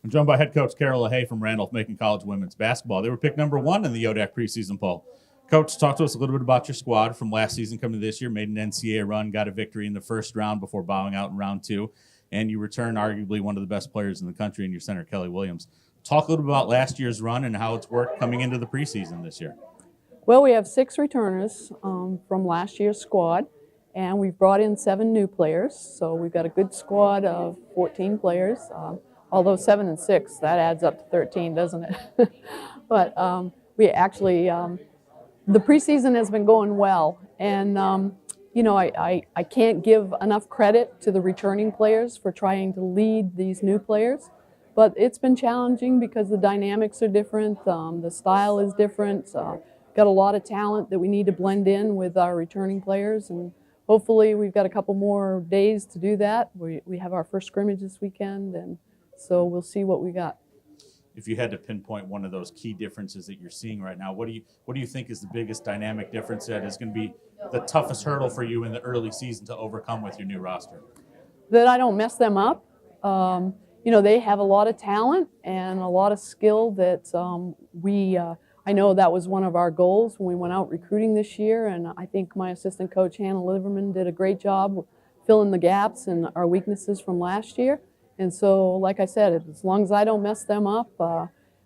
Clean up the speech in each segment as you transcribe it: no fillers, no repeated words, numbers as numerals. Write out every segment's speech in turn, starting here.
I'm joined by head coach Carroll LaHaye from Randolph-Macon College women's basketball. They were picked #1 in the ODAC preseason poll. Coach, talk to us a little bit about your squad from last season coming to this year. Made an NCAA run, got a victory in the first round before bowing out in round 2, and you return arguably one of the best players in the country in your center, Kelly Williams. Talk a little bit about last year's run and how it's worked coming into the preseason this year. Well, we have 6 returners from last year's squad, and we've brought in 7 new players. So we've got a good squad of 14 players. Although 7 and 6, that adds up to 13, doesn't it? But we actually, the preseason has been going well, and I can't give enough credit to the returning players for trying to lead these new players. But it's been challenging because the dynamics are different, the style is different. Got a lot of talent that we need to blend in with our returning players, and hopefully we've got a couple more days to do that. We have our first scrimmage this weekend, and so we'll see what we got. If you had to pinpoint one of those key differences that you're seeing right now, what do you think is the biggest dynamic difference that is going to be the toughest hurdle for you in the early season to overcome with your new roster? That I don't mess them up. They have a lot of talent and a lot of skill that I know that was one of our goals when we went out recruiting this year, and I think my assistant coach, Hannah Liverman, did a great job filling the gaps and our weaknesses from last year. And so, like I said, as long as I don't mess them up,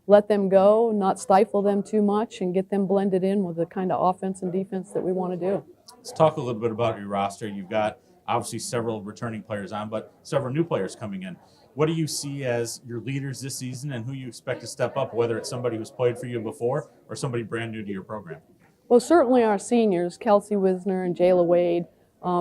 let them go, not stifle them too much, and get them blended in with the kind of offense and defense that we want to do. Let's talk a little bit about your roster. You've got obviously several returning players on, but several new players coming in. What do you see as your leaders this season and who you expect to step up, whether it's somebody who's played for you before or somebody brand new to your program? Well, certainly our seniors, Kelsey Wisner and Jayla Wade,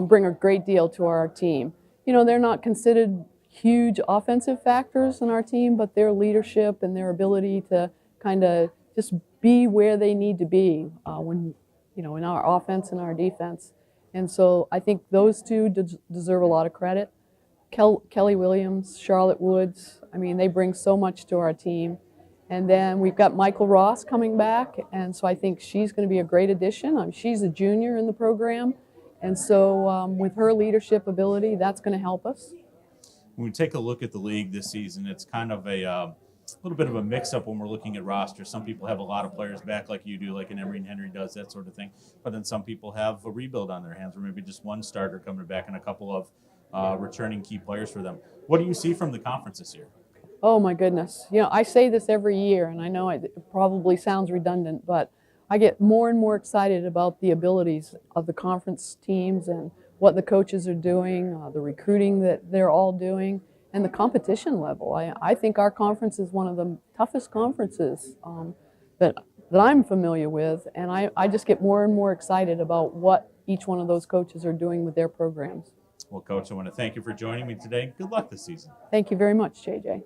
bring a great deal to our team. They're not considered huge offensive factors in our team, but their leadership and their ability to kind of just be where they need to be in our offense and our defense. And so I think those two deserve a lot of credit. Kelly Williams, Charlotte Woods, they bring so much to our team. And then we've got Michael Ross coming back, and so I think she's going to be a great addition. She's a junior in the program, and so with her leadership ability, that's going to help us. When we take a look at the league this season, it's kind of a little bit of a mix-up when we're looking at rosters. Some people have a lot of players back like you do, like an Emery and Henry does, that sort of thing. But then some people have a rebuild on their hands, or maybe just one starter coming back and a couple of returning key players for them. What do you see from the conference this year? Oh my goodness. I say this every year, and I know it probably sounds redundant, but I get more and more excited about the abilities of the conference teams and what the coaches are doing, the recruiting that they're all doing, and the competition level. I think our conference is one of the toughest conferences that I'm familiar with, and I just get more and more excited about what each one of those coaches are doing with their programs. Well, Coach, I want to thank you for joining me today. Good luck this season. Thank you very much, JJ.